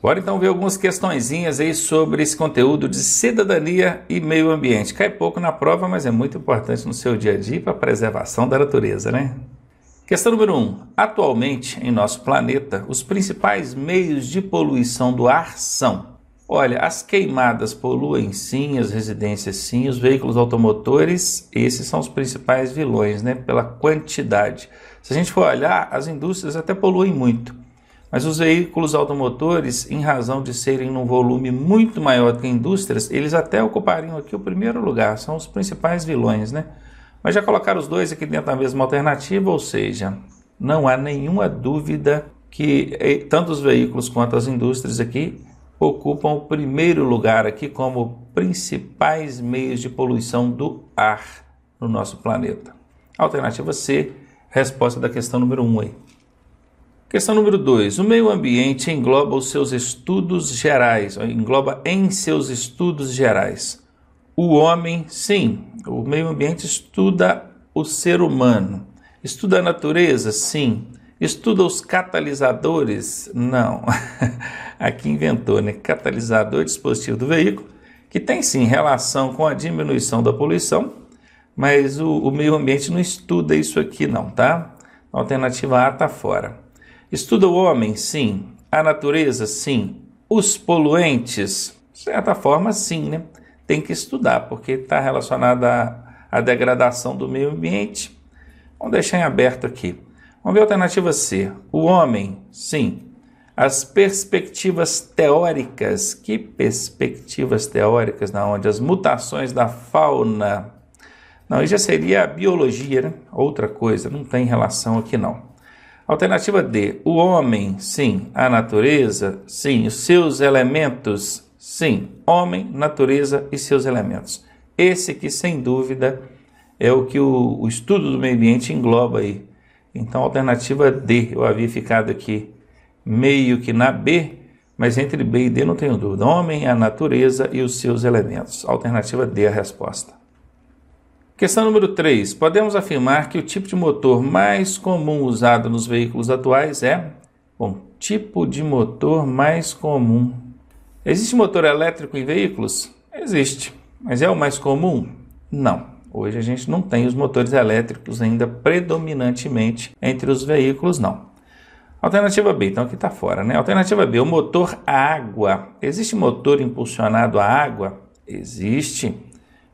Bora então ver algumas questõezinhas aí sobre esse conteúdo de cidadania e meio ambiente. Cai pouco na prova, mas é muito importante no seu dia a dia para a preservação da natureza, né? Questão número 1. Atualmente, em nosso planeta, os principais meios de poluição do ar são: olha, as queimadas poluem sim, as residências sim, os veículos automotores, esses são os principais vilões, né? Pela quantidade. Se a gente for olhar, as indústrias até poluem muito. Mas os veículos automotores, em razão de serem num volume muito maior do que indústrias, eles até ocupariam aqui o primeiro lugar, são os principais vilões, né? Mas já colocaram os dois aqui dentro da mesma alternativa, ou seja, não há nenhuma dúvida que tanto os veículos quanto as indústrias aqui ocupam o primeiro lugar aqui como principais meios de poluição do ar no nosso planeta. Alternativa C, resposta da questão número 1 aí. Questão número 2. O meio ambiente engloba os seus estudos gerais, engloba em seus estudos gerais. O homem, sim. O meio ambiente estuda o ser humano. Estuda a natureza, sim. Estuda os catalisadores? Não. Aqui inventou, né? Catalisador, dispositivo do veículo, que tem sim relação com a diminuição da poluição, mas o meio ambiente não estuda isso aqui não, tá? A alternativa A está fora. Estuda o homem? Sim. A natureza? Sim. Os poluentes? De certa forma, sim, né? Tem que estudar, porque está relacionado à degradação do meio ambiente. Vamos deixar em aberto aqui. Vamos ver a alternativa C. O homem? Sim. As perspectivas teóricas. Que perspectivas teóricas? Na onde as mutações da fauna... Não, isso já seria a biologia, né? Outra coisa, não tem relação aqui não. Alternativa D, o homem, sim. A natureza, sim. Os seus elementos, sim. Homem, natureza e seus elementos. Esse aqui, sem dúvida, é o que o estudo do meio ambiente engloba aí. Então, alternativa D, eu havia ficado aqui meio que na B, mas entre B e D não tenho dúvida. Homem, a natureza e os seus elementos. Alternativa D é a resposta. Questão número 3. Podemos afirmar que o tipo de motor mais comum usado nos veículos atuais é... Bom, tipo de motor mais comum. Existe motor elétrico em veículos? Existe. Mas é o mais comum? Não. Hoje a gente não tem os motores elétricos ainda predominantemente entre os veículos, não. Alternativa B, então aqui está fora, né? Alternativa B, o motor a água. Existe motor impulsionado a água? Existe.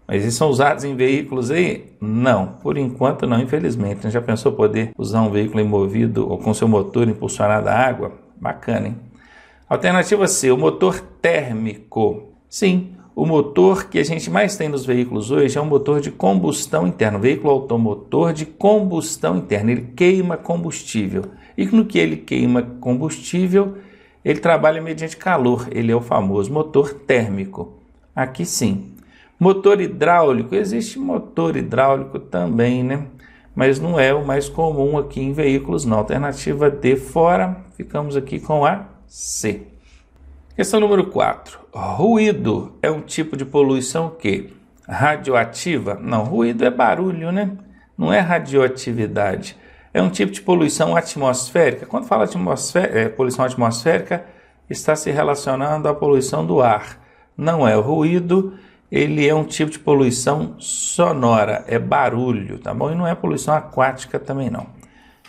Mas eles são usados em veículos aí? Não, por enquanto não, infelizmente. Já pensou poder usar um veículo movido ou com seu motor impulsionado a água? Bacana, hein? Alternativa C, o motor térmico. Sim, o motor que a gente mais tem nos veículos hoje é um motor de combustão interna, veículo automotor de combustão interna. Ele queima combustível. E no que ele queima combustível, ele trabalha mediante calor. Ele é o famoso motor térmico. Aqui sim. Motor hidráulico, existe motor hidráulico também, né? Mas não é o mais comum aqui em veículos, não. Alternativa D fora, ficamos aqui com a C. Questão número 4. Ruído é um tipo de poluição que? Radioativa? Não, ruído é barulho, né? Não é radioatividade. É um tipo de poluição atmosférica. Quando fala de poluição atmosférica, está se relacionando à poluição do ar. Não é o ruído. Ele é um tipo de poluição sonora, é barulho, tá bom? E não é poluição aquática também não.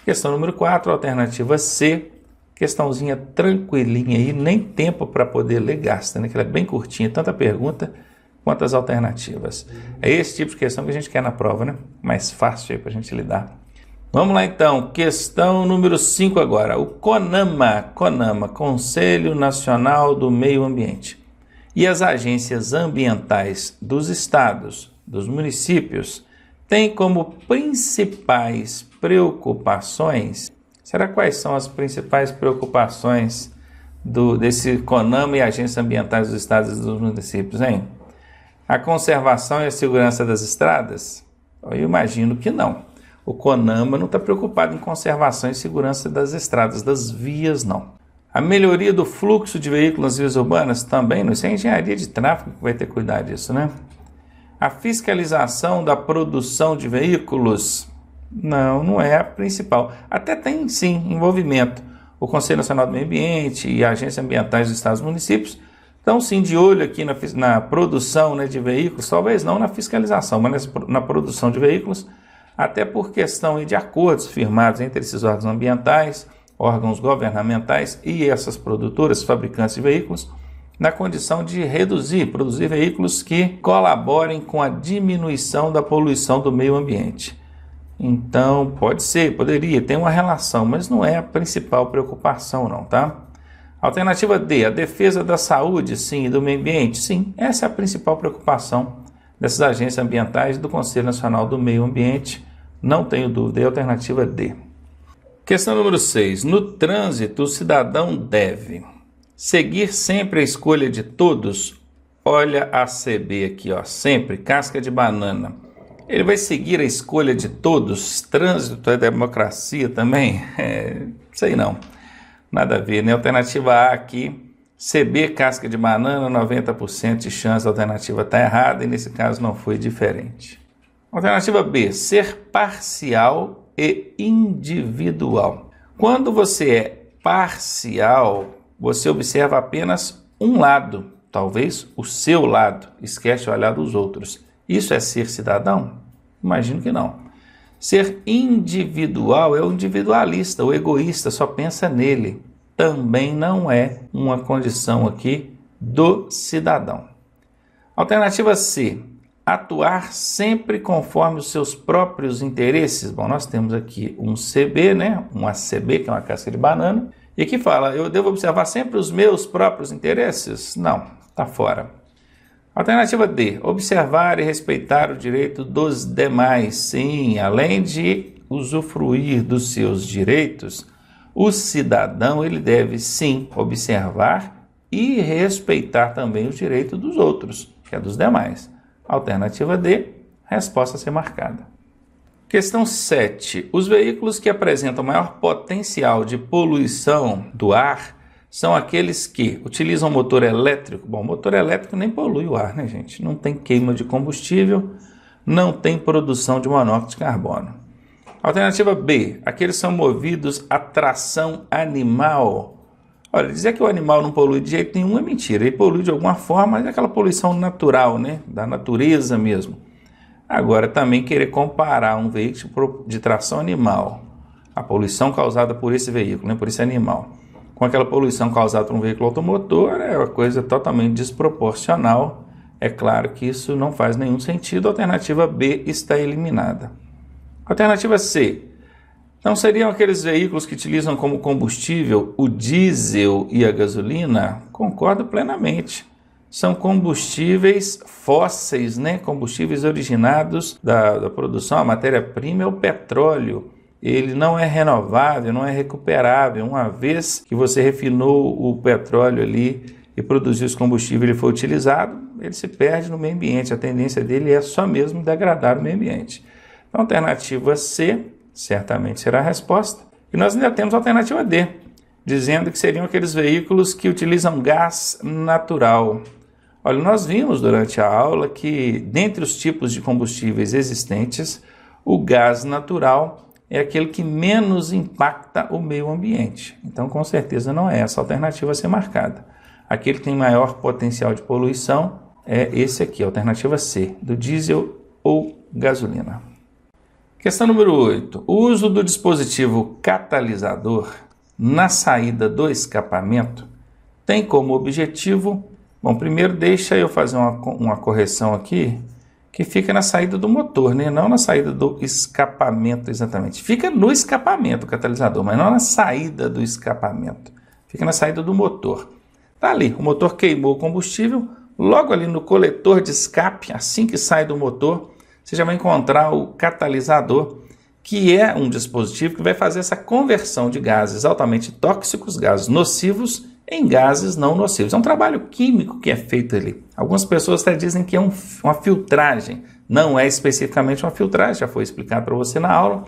Questão número 4, alternativa C, questãozinha tranquilinha aí, nem tempo para poder ler gasta, né? Que ela é bem curtinha, tanta pergunta quanto as alternativas. É esse tipo de questão que a gente quer na prova, né? Mais fácil aí para a gente lidar. Vamos lá então, questão número 5 agora. O CONAMA, Conselho Nacional do Meio Ambiente, e as agências ambientais dos estados, dos municípios, têm como principais preocupações... Será quais são as principais preocupações desse CONAMA e agências ambientais dos estados e dos municípios, hein? A conservação e a segurança das estradas? Eu imagino que não. O CONAMA não está preocupado em conservação e segurança das estradas, das vias, não. A melhoria do fluxo de veículos nas vias urbanas? Também não. Isso é a engenharia de tráfego que vai ter que cuidar disso, né? A fiscalização da produção de veículos? Não, não é a principal. Até tem, sim, envolvimento. o Conselho Nacional do Meio Ambiente e a Agência Ambientais dos Estados e Municípios estão sim de olho aqui na produção, né, de veículos, talvez não na fiscalização, mas na produção de veículos, até por questão de acordos firmados entre esses órgãos ambientais, órgãos governamentais e essas produtoras, fabricantes de veículos, na condição de produzir veículos que colaborem com a diminuição da poluição do meio ambiente. Então, poderia ter uma relação, mas não é a principal preocupação não, tá? Alternativa D, a defesa da saúde, sim, e do meio ambiente, sim, essa é a principal preocupação dessas agências ambientais do Conselho Nacional do Meio Ambiente, não tenho dúvida, é a alternativa D. Questão número 6, no trânsito o cidadão deve seguir sempre a escolha de todos, olha a CB aqui, ó, sempre, casca de banana. Ele vai seguir a escolha de todos, trânsito é democracia também? Sei não. Nada a ver, né? Alternativa A aqui, CB, casca de banana, 90% de chance, a alternativa está errada e nesse caso não foi diferente. Alternativa B, ser parcial e individual. Quando você é parcial, você observa apenas um lado, talvez o seu lado, esquece de olhar dos outros. Isso é ser cidadão? Imagino que não. Ser individual é o individualista, o egoísta, só pensa nele. Também não é uma condição aqui do cidadão. Alternativa C, atuar sempre conforme os seus próprios interesses. Bom, nós temos aqui um CB, né? Um ACB, que é uma casca de banana, e que fala, eu devo observar sempre os meus próprios interesses? Não, está fora. Alternativa D, observar e respeitar o direito dos demais. Sim, além de usufruir dos seus direitos, o cidadão ele deve sim observar e respeitar também os direitos dos outros, que é dos demais. Alternativa D, resposta a ser marcada. Questão 7. Os veículos que apresentam maior potencial de poluição do ar são aqueles que utilizam motor elétrico. Bom, motor elétrico nem polui o ar, né, gente? Não tem queima de combustível, não tem produção de monóxido de carbono. Alternativa B, aqueles são movidos a tração animal. Olha, dizer que o animal não polui de jeito nenhum é mentira. Ele polui de alguma forma, mas é aquela poluição natural, né? Da natureza mesmo. Agora, também querer comparar um veículo de tração animal, a poluição causada por esse veículo, né, por esse animal, com aquela poluição causada por um veículo automotor, é uma coisa totalmente desproporcional. É claro que isso não faz nenhum sentido. A alternativa B está eliminada. Alternativa C. Então seriam aqueles veículos que utilizam como combustível o diesel e a gasolina? Concordo plenamente. São combustíveis fósseis, né? Combustíveis originados da produção, a matéria-prima é o petróleo. Ele não é renovável, não é recuperável. Uma vez que você refinou o petróleo ali e produziu esse combustível, ele foi utilizado, ele se perde no meio ambiente. A tendência dele é só mesmo degradar o meio ambiente. Então, a alternativa C certamente será a resposta. E nós ainda temos a alternativa D, dizendo que seriam aqueles veículos que utilizam gás natural. Olha, nós vimos durante a aula que, dentre os tipos de combustíveis existentes, o gás natural é aquele que menos impacta o meio ambiente. Então, com certeza, não é essa a alternativa a ser marcada. Aquele que tem maior potencial de poluição é esse aqui, a alternativa C, do diesel ou gasolina. Questão número 8. O uso do dispositivo catalisador na saída do escapamento tem como objetivo... Bom, primeiro deixa eu fazer uma correção aqui, que fica na saída do motor, né? Não na saída do escapamento exatamente. Fica no escapamento o catalisador, mas não na saída do escapamento. Fica na saída do motor. Tá ali, o motor queimou o combustível, logo ali no coletor de escape, assim que sai do motor, você já vai encontrar o catalisador, que é um dispositivo que vai fazer essa conversão de gases altamente tóxicos, gases nocivos, em gases não nocivos. É um trabalho químico que é feito ali. Algumas pessoas até dizem que é uma filtragem. Não é especificamente uma filtragem, já foi explicado para você na aula.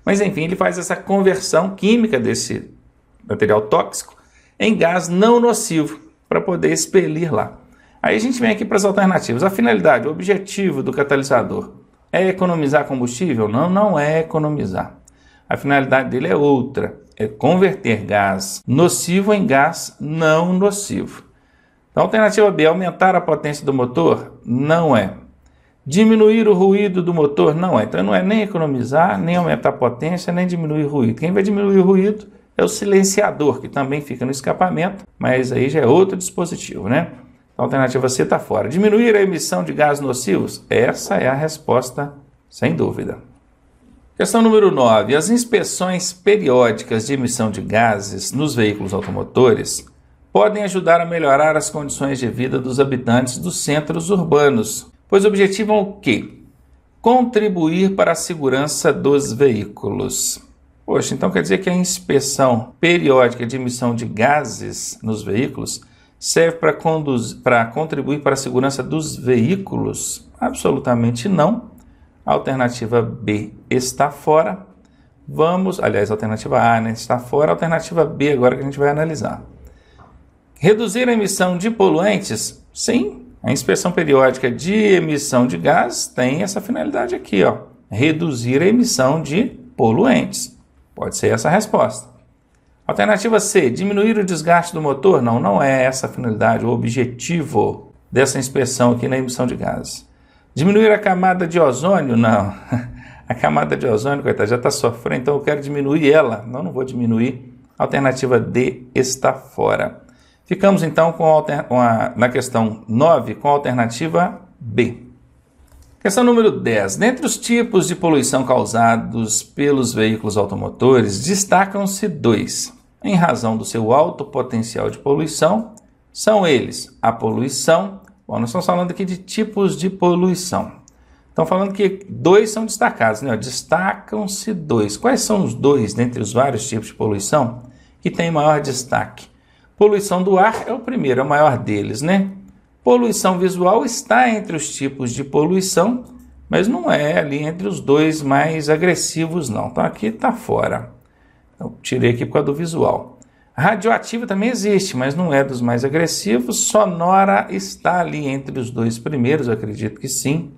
Mas enfim, ele faz essa conversão química desse material tóxico em gás não nocivo para poder expelir lá. Aí a gente vem aqui para as alternativas. A finalidade, o objetivo do catalisador é economizar combustível? Não, não é economizar. A finalidade dele é outra. é converter gás nocivo em gás não nocivo. Então, alternativa B, aumentar a potência do motor? Não é. Diminuir o ruído do motor? Não é. Então, não é nem economizar, nem aumentar a potência, nem diminuir o ruído. Quem vai diminuir o ruído é o silenciador, que também fica no escapamento, mas aí já é outro dispositivo, né? Então, a alternativa C está fora. Diminuir a emissão de gases nocivos? Essa é a resposta, sem dúvida. Questão número 9. As inspeções periódicas de emissão de gases nos veículos automotores podem ajudar a melhorar as condições de vida dos habitantes dos centros urbanos, pois objetivam o quê? Contribuir para a segurança dos veículos. Poxa, então quer dizer que a inspeção periódica de emissão de gases nos veículos serve para contribuir para a segurança dos veículos? Absolutamente não. A alternativa B está fora. Aliás, a alternativa A, né, está fora. A alternativa B agora que a gente vai analisar. Reduzir a emissão de poluentes? Sim, a inspeção periódica de emissão de gás tem essa finalidade aqui, ó. Reduzir a emissão de poluentes. Pode ser essa a resposta. Alternativa C, diminuir o desgaste do motor? Não, não é essa a finalidade, o objetivo dessa inspeção aqui na emissão de gases. Diminuir a camada de ozônio? Não. A camada de ozônio, coitada, já está sofrendo, então eu quero diminuir ela. Não vou diminuir. Alternativa D está fora. Ficamos então na questão 9 com a alternativa B. Questão número 10. Dentre os tipos de poluição causados pelos veículos automotores, destacam-se 2. Em razão do seu alto potencial de poluição, são eles a poluição. Bom, nós estamos falando aqui de tipos de poluição. Estão falando que 2 são destacados, né? Destacam-se 2. Quais são os 2 dentre os vários tipos de poluição que têm maior destaque? Poluição do ar é o primeiro, é o maior deles, né? Poluição visual está entre os tipos de poluição, mas não é ali entre os 2 mais agressivos, não. Então aqui está fora. Então, tirei aqui por causa do visual. Radioativa também existe, mas não é dos mais agressivos. Sonora está ali entre os 2 primeiros, eu acredito que sim.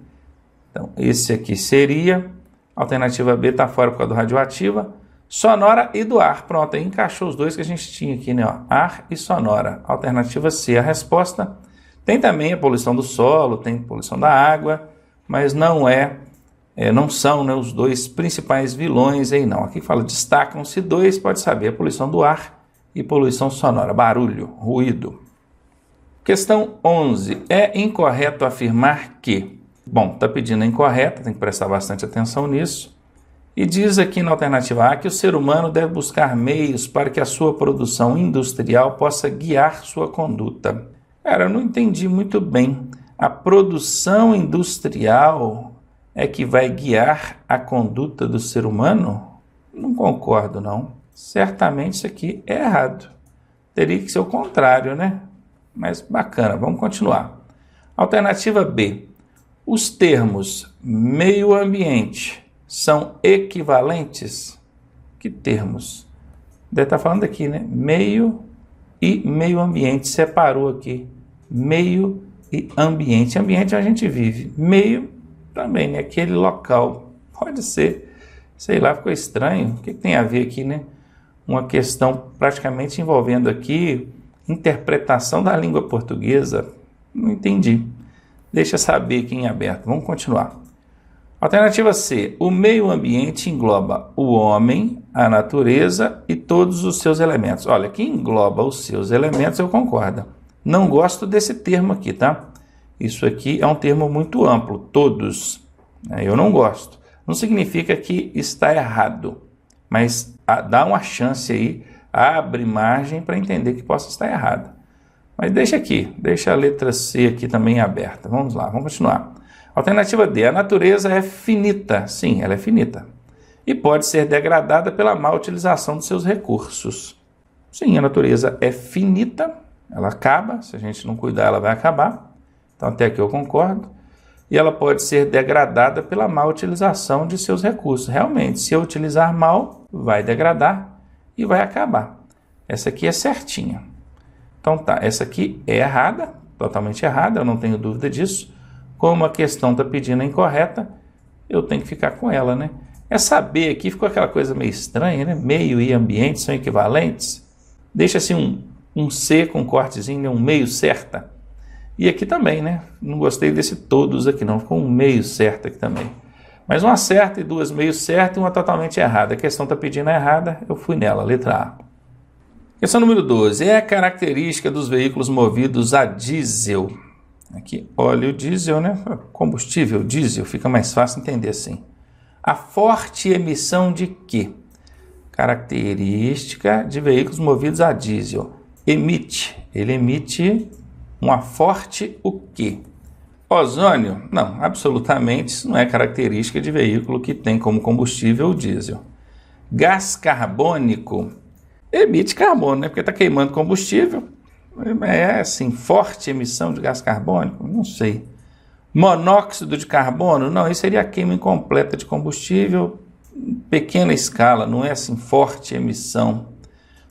Então, esse aqui seria. Alternativa B está fora por causa do radioativa. Sonora e do ar. Pronto, aí encaixou os 2 que a gente tinha aqui, né? Ó, ar e sonora. Alternativa C, a resposta. Tem também a poluição do solo, tem poluição da água, mas não são, né, os 2 principais vilões aí não. Aqui fala, destacam-se 2, pode saber, a poluição do ar e poluição sonora, barulho, ruído. Questão 11. É incorreto afirmar que... Bom, está pedindo a incorreta, tem que prestar bastante atenção nisso. E diz aqui na alternativa A que o ser humano deve buscar meios para que a sua produção industrial possa guiar sua conduta. Cara, eu não entendi muito bem. A produção industrial é que vai guiar a conduta do ser humano? Não concordo, não. Certamente isso aqui é errado. Teria que ser o contrário, né? Mas bacana, vamos continuar. Alternativa B. Os termos meio ambiente são equivalentes? Que termos? Deve estar falando aqui, né? Meio e meio ambiente. Separou aqui. Meio e ambiente. Ambiente a gente vive. Meio também, né? Aquele local. Pode ser. Sei lá, ficou estranho. O que tem a ver aqui, né? Uma questão praticamente envolvendo aqui interpretação da língua portuguesa. Não entendi. Deixa saber aqui em aberto. Vamos continuar. Alternativa C. O meio ambiente engloba o homem, a natureza e todos os seus elementos. Olha, que engloba os seus elementos, eu concordo. Não gosto desse termo aqui, tá? Isso aqui é um termo muito amplo, todos. Eu não gosto. Não significa que está errado, mas dá uma chance aí, abre margem para entender que possa estar errado. Mas deixa aqui, deixa a letra C aqui também aberta. Vamos lá, vamos continuar. Alternativa D. A natureza é finita. Sim, ela é finita. E pode ser degradada pela má utilização dos seus recursos. Sim, a natureza é finita. Ela acaba. Se a gente não cuidar, ela vai acabar. Então, até aqui eu concordo. E ela pode ser degradada pela má utilização de seus recursos. Realmente, se eu utilizar mal, vai degradar e vai acabar. Essa aqui é certinha. Então tá, essa aqui é errada, totalmente errada, eu não tenho dúvida disso. Como a questão está pedindo a incorreta, eu tenho que ficar com ela, né? Essa B aqui ficou aquela coisa meio estranha, né? Meio e ambiente são equivalentes. Deixa assim um C com um cortezinho, né? Um meio certa. E aqui também, né? Não gostei desse todos aqui não, ficou um meio certo aqui também. Mas uma certa e duas meio certas e uma totalmente errada. A questão está pedindo a errada, eu fui nela, letra A. Questão número 12. É a característica dos veículos movidos a diesel. Aqui, óleo diesel, né? Combustível diesel, fica mais fácil entender assim. A forte emissão de quê? Característica de veículos movidos a diesel. Ele emite uma forte o quê? Ozônio? Não, absolutamente isso não é característica de veículo que tem como combustível o diesel. Gás carbônico? Emite carbono, né? Porque está queimando combustível. É assim, forte emissão de gás carbônico? Não sei. Monóxido de carbono? Não, isso seria a queima incompleta de combustível, pequena escala, não é assim forte emissão.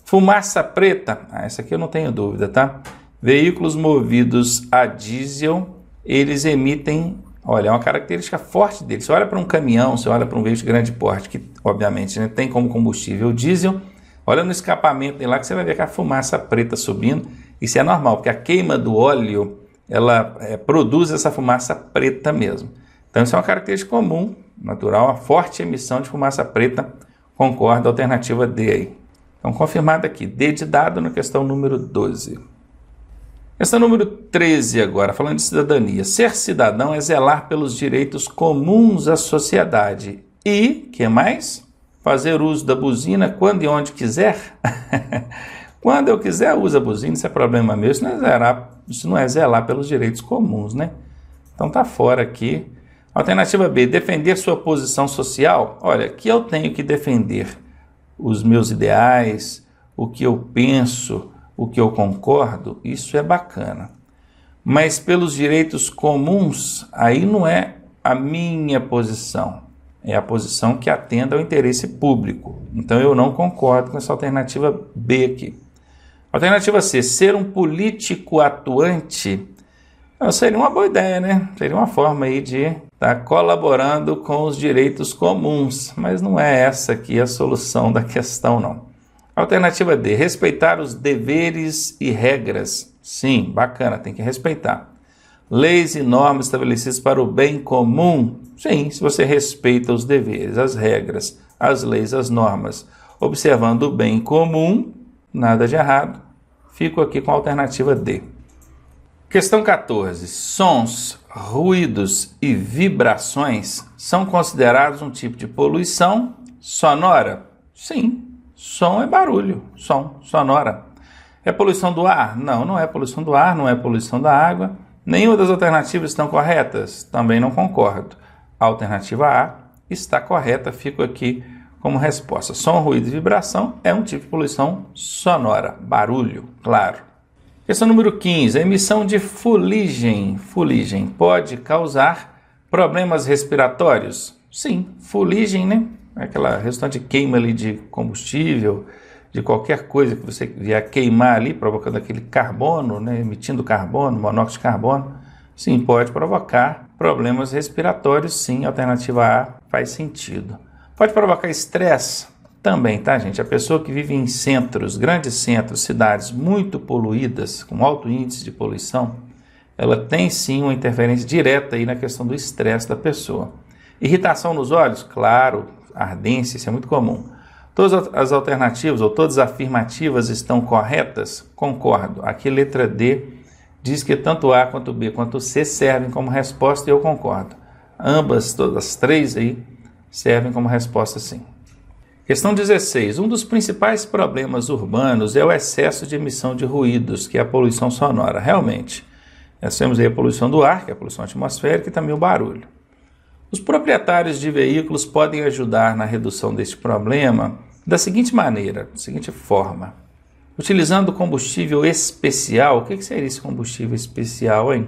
Fumaça preta? Essa aqui eu não tenho dúvida, tá? Veículos movidos a diesel, eles emitem, olha, é uma característica forte deles. Você olha para um caminhão, você olha para um veículo de grande porte, que obviamente, né, tem como combustível diesel, olha no escapamento lá que você vai ver que a fumaça preta subindo. Isso é normal, porque a queima do óleo, ela produz essa fumaça preta mesmo. Então isso é uma característica comum, natural, a forte emissão de fumaça preta. Concordo, alternativa D aí. Então confirmado aqui, D de dado na questão número 12. Questão número 13 agora, falando de cidadania. Ser cidadão é zelar pelos direitos comuns à sociedade. E, que mais? Fazer uso da buzina quando e onde quiser. Quando eu quiser, uso a buzina, isso é problema meu. Isso não é zelar pelos direitos comuns, né? Então tá fora aqui. Alternativa B, defender sua posição social. Olha, que eu tenho que defender os meus ideais, o que eu penso, o que eu concordo, isso é bacana. Mas pelos direitos comuns, aí não é a minha posição. É a posição que atenda ao interesse público. Então eu não concordo com essa alternativa B aqui. Alternativa C, ser um político atuante, seria uma boa ideia, né? Seria uma forma aí de estar colaborando com os direitos comuns, mas não é essa aqui a solução da questão, não. Alternativa D, respeitar os deveres e regras. Sim, bacana, tem que respeitar. Leis e normas estabelecidas para o bem comum. Sim, se você respeita os deveres, as regras, as leis, as normas, observando o bem comum, nada de errado. Fico aqui com a alternativa D. Questão 14. Sons, ruídos e vibrações são considerados um tipo de poluição sonora? Sim, som é barulho, som, sonora. É poluição do ar? Não, não é poluição do ar, não é poluição da água. Nenhuma das alternativas estão corretas? Também não concordo. A alternativa A está correta, fico aqui como resposta. Som, ruído e vibração é um tipo de poluição sonora, barulho, claro. Questão número 15. A emissão de fuligem. Fuligem pode causar problemas respiratórios? Sim, fuligem, né? É aquela resultante de queima ali de combustível, de qualquer coisa que você vier queimar ali, provocando aquele carbono, né? Emitindo carbono, monóxido de carbono. Sim, pode provocar problemas respiratórios, sim. A alternativa A faz sentido. Pode provocar estresse? Também, tá, gente? A pessoa que vive em centros, grandes centros, cidades muito poluídas, com alto índice de poluição, ela tem sim uma interferência direta aí na questão do estresse da pessoa. Irritação nos olhos? Claro, ardência, isso é muito comum. Todas as alternativas ou todas as afirmativas estão corretas? Concordo. Aqui letra D diz que tanto A quanto B quanto C servem como resposta e eu concordo. Ambas, todas as três aí, servem como resposta sim. Questão 16. Um dos principais problemas urbanos é o excesso de emissão de ruídos, que é a poluição sonora. Realmente, nós temos aí a poluição do ar, que é a poluição atmosférica, e também o barulho. Os proprietários de veículos podem ajudar na redução deste problema da seguinte maneira, da seguinte forma. Utilizando combustível especial. O que seria esse combustível especial, hein?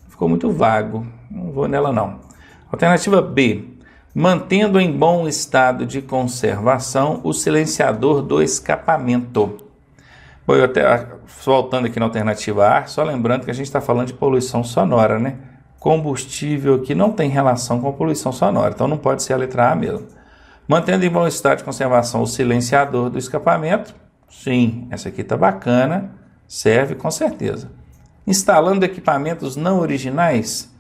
Ficou muito vago, não vou nela não. Alternativa B. Mantendo em bom estado de conservação o silenciador do escapamento. Bom, eu até voltando aqui na alternativa A, só lembrando que a gente está falando de poluição sonora, né? Combustível aqui não tem relação com poluição sonora, então não pode ser a letra A mesmo. Mantendo em bom estado de conservação o silenciador do escapamento. Sim, essa aqui está bacana, serve com certeza. Instalando equipamentos não originais.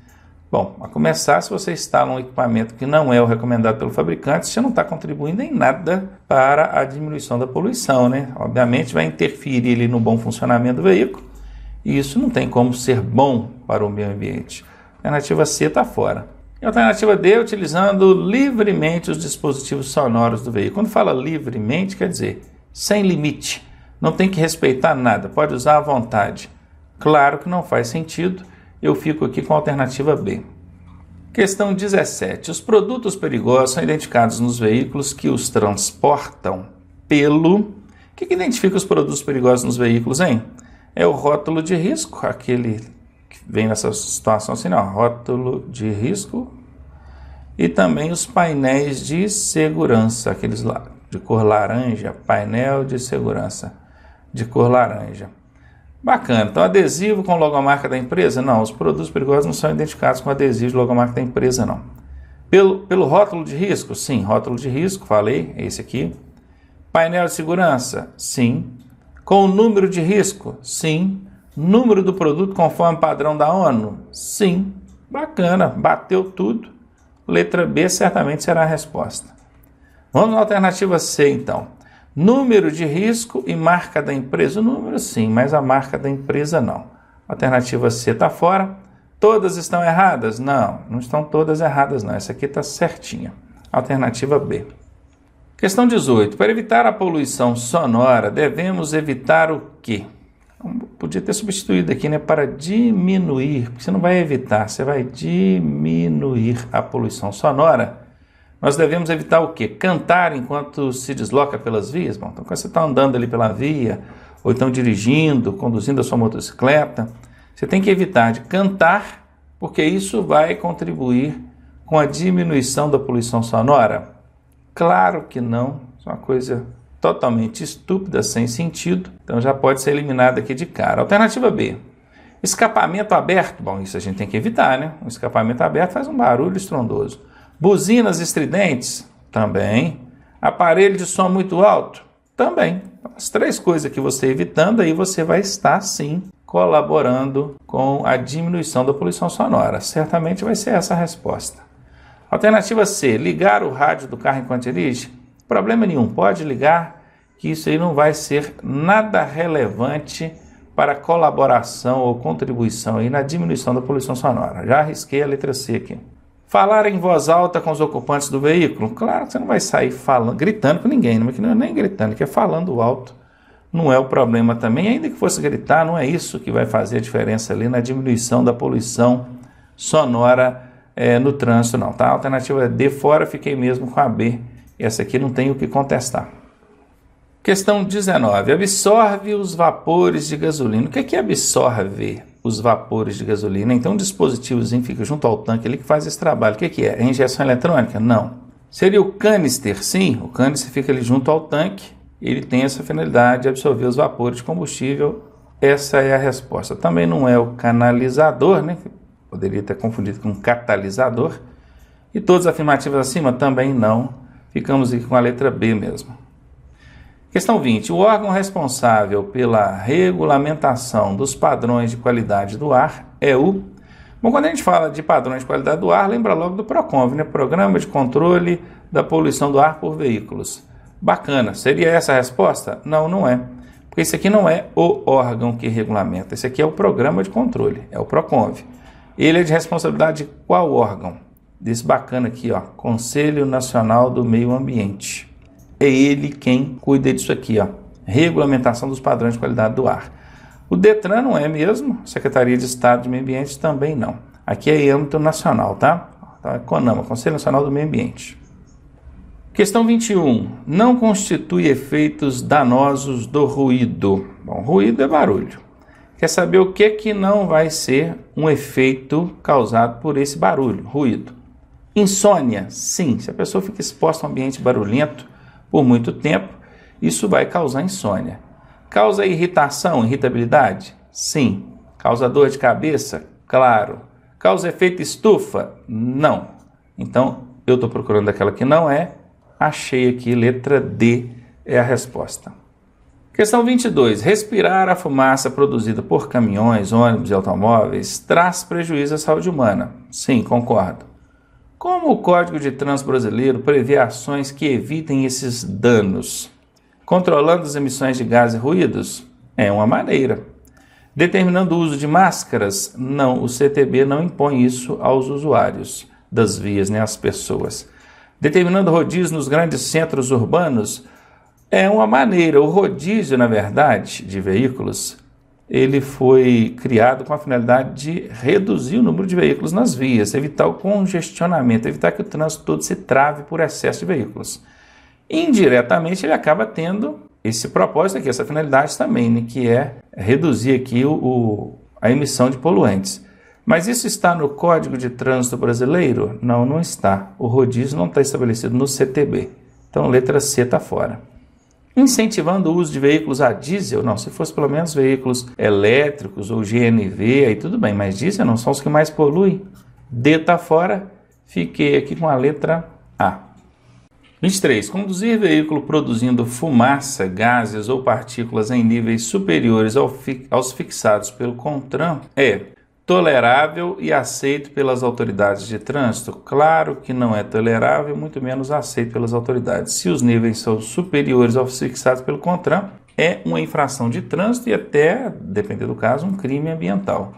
Bom, a começar, se você instala um equipamento que não é o recomendado pelo fabricante, você não está contribuindo em nada para a diminuição da poluição, né? Obviamente vai interferir ali no bom funcionamento do veículo e isso não tem como ser bom para o meio ambiente. A alternativa C está fora. E a alternativa D, utilizando livremente os dispositivos sonoros do veículo. Quando fala livremente, quer dizer sem limite. Não tem que respeitar nada, pode usar à vontade. Claro que não faz sentido. Eu fico aqui com a alternativa B. Questão 17. Os produtos perigosos são identificados nos veículos que os transportam pelo... O que identifica os produtos perigosos nos veículos, hein? É o rótulo de risco, aquele que vem nessa situação assim, não, rótulo de risco. E também os painéis de segurança, aqueles lá, de cor laranja, painel de segurança de cor laranja. Bacana. Então, adesivo com logomarca da empresa? Não, os produtos perigosos não são identificados com adesivo de logomarca da empresa, não. Pelo rótulo de risco? Sim, rótulo de risco, falei, é esse aqui. Painel de segurança? Sim. Com o número de risco? Sim. Número do produto conforme padrão da ONU? Sim. Bacana, bateu tudo. Letra B certamente será a resposta. Vamos na alternativa C, então. Número de risco e marca da empresa. O número sim, mas a marca da empresa não. Alternativa C está fora. Todas estão erradas? Não, não estão todas erradas não. Essa aqui está certinha. Alternativa B. Questão 18. Para evitar a poluição sonora, devemos evitar o quê? Podia ter substituído aqui, né? Para diminuir, porque você não vai evitar, você vai diminuir a poluição sonora. Nós devemos evitar o quê? Cantar enquanto se desloca pelas vias. Bom, então, quando você está andando ali pela via, ou então dirigindo, conduzindo a sua motocicleta, você tem que evitar de cantar, porque isso vai contribuir com a diminuição da poluição sonora. Claro que não, é uma coisa totalmente estúpida, sem sentido, então já pode ser eliminada aqui de cara. Alternativa B. Escapamento aberto. Bom, isso a gente tem que evitar, né? Um escapamento aberto faz um barulho estrondoso. Buzinas estridentes? Também. Aparelho de som muito alto? Também. As três coisas que você evitando, aí você vai estar, sim, colaborando com a diminuição da poluição sonora. Certamente vai ser essa a resposta. Alternativa C. Ligar o rádio do carro enquanto dirige? Problema nenhum. Pode ligar, que isso aí não vai ser nada relevante para colaboração ou contribuição aí na diminuição da poluição sonora. Já arrisquei a letra C aqui. Falar em voz alta com os ocupantes do veículo? Claro que você não vai sair falando, gritando com ninguém, mas que não é nem gritando, que é falando alto. Não é o problema também, ainda que fosse gritar, não é isso que vai fazer a diferença ali na diminuição da poluição sonora no trânsito, não. Tá? A alternativa D fora, fiquei mesmo com a B. Essa aqui não tem o que contestar. Questão 19. Absorve os vapores de gasolina. O que é absorve os vapores de gasolina? Então, um dispositivozinho fica junto ao tanque ali que faz esse trabalho. O que é? É injeção eletrônica? Não. Seria o canister? Sim, o canister fica ali junto ao tanque. Ele tem essa finalidade de absorver os vapores de combustível. Essa é a resposta. Também não é o canalizador, né? Poderia ter confundido com catalisador. E todas as afirmativas acima também não. Ficamos aqui com a letra B mesmo. Questão 20. O órgão responsável pela regulamentação dos padrões de qualidade do ar é o... Bom, quando a gente fala de padrões de qualidade do ar, lembra logo do PROCONV, né? Programa de Controle da Poluição do Ar por Veículos. Bacana. Seria essa a resposta? Não, não é. Porque esse aqui não é o órgão que regulamenta. Esse aqui é o Programa de Controle, é o PROCONV. Ele é de responsabilidade de qual órgão? Desse bacana aqui, ó, Conselho Nacional do Meio Ambiente. É ele quem cuida disso aqui, ó, regulamentação dos padrões de qualidade do ar. O DETRAN não é mesmo, Secretaria de Estado de Meio Ambiente também não. Aqui é âmbito nacional, tá? CONAMA, Conselho Nacional do Meio Ambiente. Questão 21. Não constitui efeitos danosos do ruído. Bom, ruído é barulho. Quer saber o que não vai ser um efeito causado por esse barulho, ruído? Insônia? Sim. Se a pessoa fica exposta a um ambiente barulhento por muito tempo, isso vai causar insônia. Causa irritação, irritabilidade? Sim. Causa dor de cabeça? Claro. Causa efeito estufa? Não. Então, eu estou procurando aquela que não é. Achei aqui, letra D é a resposta. Questão 22. Respirar a fumaça produzida por caminhões, ônibus e automóveis traz prejuízo à saúde humana. Sim, concordo. Como o Código de Trânsito Brasileiro prevê ações que evitem esses danos? Controlando as emissões de gases e ruídos? É uma maneira. Determinando o uso de máscaras? Não, o CTB não impõe isso aos usuários das vias, às pessoas. Determinando rodízio nos grandes centros urbanos? É uma maneira. O rodízio, na verdade, de veículos, ele foi criado com a finalidade de reduzir o número de veículos nas vias, evitar o congestionamento, evitar que o trânsito todo se trave por excesso de veículos. Indiretamente, ele acaba tendo esse propósito aqui, essa finalidade também, que é reduzir aqui a emissão de poluentes. Mas isso está no Código de Trânsito Brasileiro? Não, não está. O rodízio não está estabelecido no CTB. Então, letra C está fora. Incentivando o uso de veículos a diesel? Não, se fosse pelo menos veículos elétricos ou GNV, aí tudo bem, mas diesel não são os que mais poluem. D está fora, fiquei aqui com a letra A. 23. Conduzir veículo produzindo fumaça, gases ou partículas em níveis superiores aos fixados pelo CONTRAN é tolerável e aceito pelas autoridades de trânsito? Claro que não é tolerável, muito menos aceito pelas autoridades. Se os níveis são superiores aos fixados pelo CONTRAN, é uma infração de trânsito e até, dependendo do caso, um crime ambiental.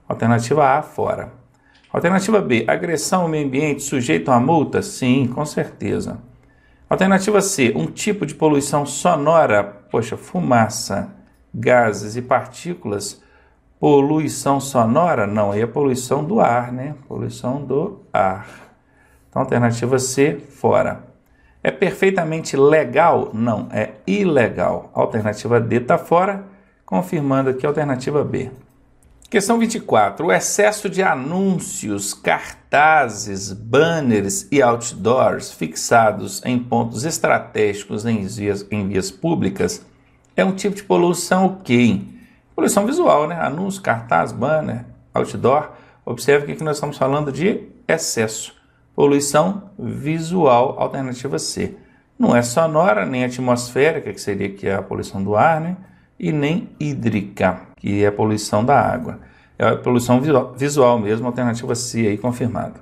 Alternativa A, fora. Alternativa B, agressão ao meio ambiente sujeito a multa? Sim, com certeza. Alternativa C, um tipo de poluição sonora? Poxa, fumaça, gases e partículas. Poluição sonora? Não, aí é poluição do ar, Poluição do ar. Então, alternativa C, fora. É perfeitamente legal? Não, é ilegal. Alternativa D está fora, confirmando aqui a alternativa B. Questão 24. O excesso de anúncios, cartazes, banners e outdoors fixados em pontos estratégicos em vias públicas é um tipo de poluição o quê? Poluição visual, Anúncio, cartaz, banner, outdoor. Observe que nós estamos falando de excesso. Poluição visual, alternativa C. Não é sonora, nem atmosférica, que seria aqui a poluição do ar, e nem hídrica, que é a poluição da água. É a poluição visual mesmo, alternativa C aí confirmada.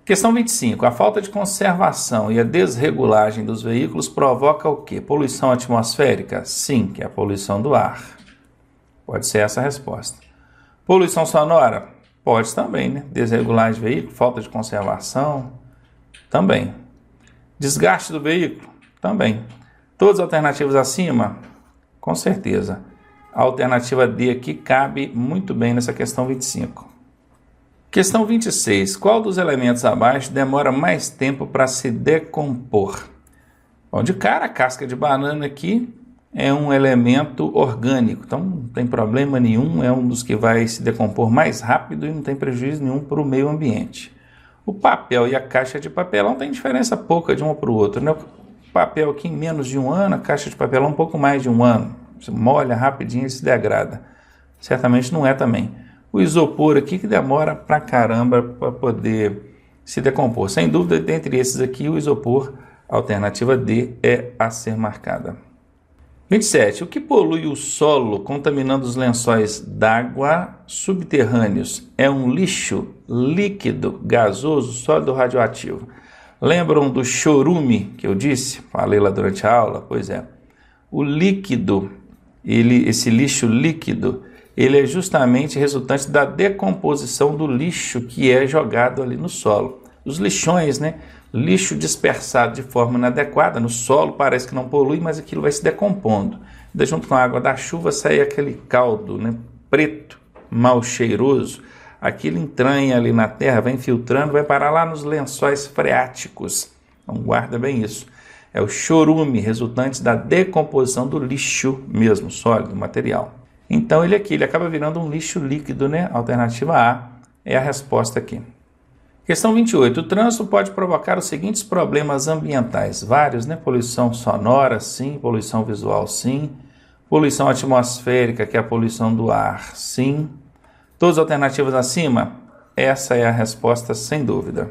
Questão 25. A falta de conservação e a desregulagem dos veículos provoca o quê? Poluição atmosférica? Sim, que é a poluição do ar. Pode ser essa a resposta. Poluição sonora? Pode também, Desregulagem de veículo, falta de conservação? Também. Desgaste do veículo? Também. Todas as alternativas acima? Com certeza. A alternativa D aqui cabe muito bem nessa questão 25. Questão 26. Qual dos elementos abaixo demora mais tempo para se decompor? Bom, de cara, a casca de banana aqui é um elemento orgânico, então não tem problema nenhum, é um dos que vai se decompor mais rápido e não tem prejuízo nenhum para o meio ambiente. O papel e a caixa de papelão tem diferença pouca de um para o outro, O papel aqui em menos de um ano, a caixa de papelão um pouco mais de um ano. Você molha rapidinho e se degrada. Certamente não é também. O isopor aqui que demora pra caramba para poder se decompor. Sem dúvida, dentre esses aqui, o isopor, a alternativa D, é a ser marcada. 27. O que polui o solo contaminando os lençóis d'água subterrâneos? É um lixo líquido, gasoso, sólido ou radioativo? Lembram do chorume que eu disse? Falei lá durante a aula? Pois é. O líquido, esse lixo líquido, ele é justamente resultante da decomposição do lixo que é jogado ali no solo. Os lixões, Lixo dispersado de forma inadequada no solo, parece que não polui, mas aquilo vai se decompondo. Junto com a água da chuva sai aquele caldo, preto, mal cheiroso. Aquilo entranha ali na terra, vai infiltrando, vai parar lá nos lençóis freáticos. Então guarda bem isso. É o chorume, resultante da decomposição do lixo mesmo, sólido, material. Então ele acaba virando um lixo líquido, Alternativa A é a resposta aqui. Questão 28. O trânsito pode provocar os seguintes problemas ambientais. Vários, Poluição sonora, sim. Poluição visual, sim. Poluição atmosférica, que é a poluição do ar, sim. Todas as alternativas acima? Essa é a resposta sem dúvida.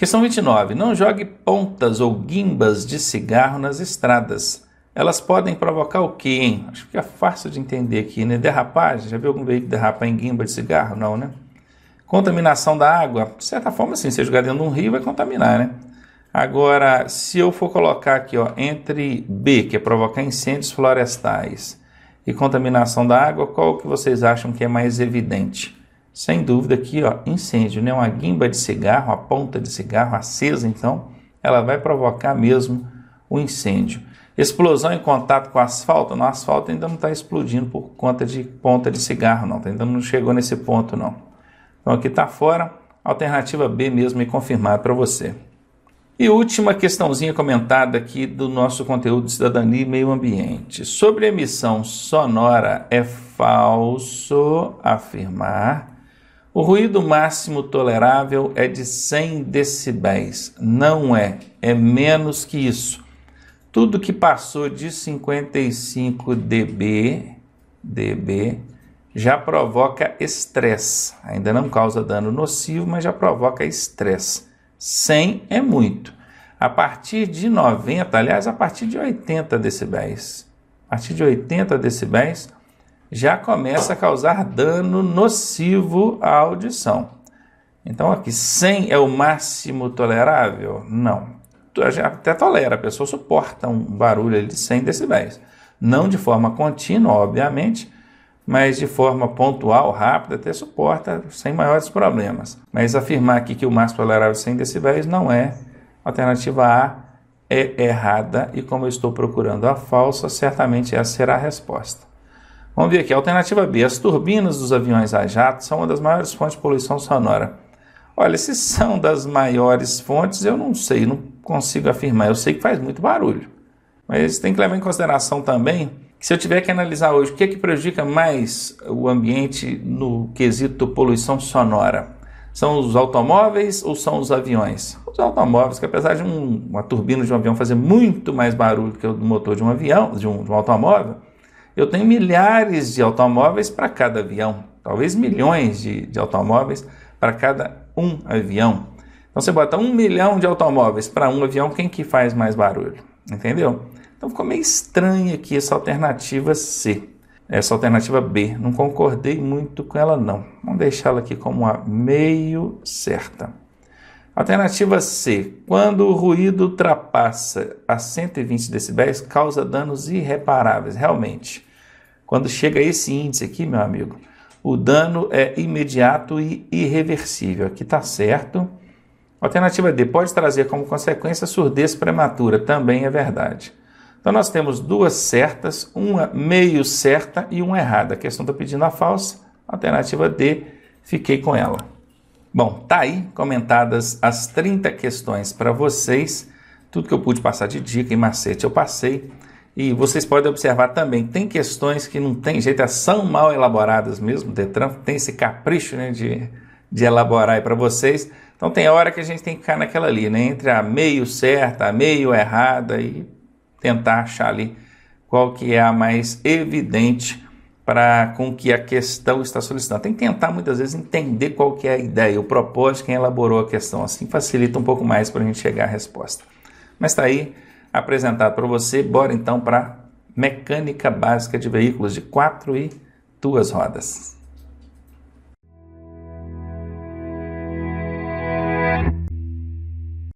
Questão 29. Não jogue pontas ou guimbas de cigarro nas estradas. Elas podem provocar o quê, hein? Acho que é fácil de entender aqui, né? Derrapagem. Já viu algum veículo derrapar em guimba de cigarro? Não, né? Contaminação da água. De certa forma, sim. Se jogar dentro de um rio, vai contaminar, né? Agora, se eu for colocar aqui, ó, entre B, que é provocar incêndios florestais, e contaminação da água, qual que vocês acham que é mais evidente? Sem dúvida aqui, ó, incêndio, né? Uma guimba de cigarro, uma ponta de cigarro acesa, então, ela vai provocar mesmo o incêndio. Explosão em contato com asfalto? No asfalto ainda não está explodindo por conta de ponta de cigarro, não. Ainda não chegou nesse ponto, não. Então aqui está fora, alternativa B mesmo e confirmado para você. E última questãozinha comentada aqui do nosso conteúdo de cidadania e meio ambiente. Sobre emissão sonora, é falso afirmar. O ruído máximo tolerável é de 100 decibéis. Não é, é menos que isso. Tudo que passou de 55 dB já provoca estresse. Ainda não causa dano nocivo, mas já provoca estresse. 100 é muito. A partir de 90, aliás, a partir de 80 decibéis. A partir de 80 decibéis já começa a causar dano nocivo à audição. Então aqui, 100 é o máximo tolerável? Não. Até tolera, a pessoa suporta um barulho ali de 100 decibéis. Não de forma contínua, obviamente, mas de forma pontual, rápida, até suporta sem maiores problemas. Mas afirmar aqui que o máximo tolerável é 100 decibéis não é. Alternativa A é errada e como eu estou procurando a falsa, certamente essa será a resposta. Vamos ver aqui, alternativa B. As turbinas dos aviões a jato são uma das maiores fontes de poluição sonora. Olha, se são das maiores fontes, eu não sei, não consigo afirmar. Eu sei que faz muito barulho. Mas tem que levar em consideração também que se eu tiver que analisar hoje o que é que prejudica mais o ambiente no quesito poluição sonora, são os automóveis ou são os aviões? Os automóveis, que apesar de uma turbina de um avião fazer muito mais barulho que o motor de um avião, de um automóvel, eu tenho milhares de automóveis para cada avião, talvez milhões de automóveis para cada um avião. Então você bota 1 milhão de automóveis para um avião, quem que faz mais barulho? Entendeu? Então ficou meio estranha aqui essa alternativa C. Essa alternativa B, não concordei muito com ela não. Vamos deixá-la aqui como a meio certa. Alternativa C, quando o ruído ultrapassa a 120 decibéis, causa danos irreparáveis. Realmente, quando chega a esse índice aqui, meu amigo, o dano é imediato e irreversível. Aqui está certo. Alternativa D, pode trazer como consequência surdez prematura. Também é verdade. Então nós temos duas certas, uma meio certa e uma errada. A questão está pedindo a falsa, alternativa D, fiquei com ela. Bom, tá aí comentadas as 30 questões para vocês. Tudo que eu pude passar de dica e macete eu passei. E vocês podem observar também, tem questões que não tem jeito, são mal elaboradas mesmo. O Detran tem esse capricho, né, de elaborar aí para vocês. Então tem hora que a gente tem que ficar naquela ali, né, entre a meio certa, a meio errada e tentar achar ali qual que é a mais evidente com que a questão está solicitando. Tem que tentar muitas vezes entender qual que é a ideia, o propósito de quem elaborou a questão. Assim facilita um pouco mais para a gente chegar à resposta. Mas está aí apresentado para você. Bora então para mecânica básica de veículos de 4 e 2 rodas.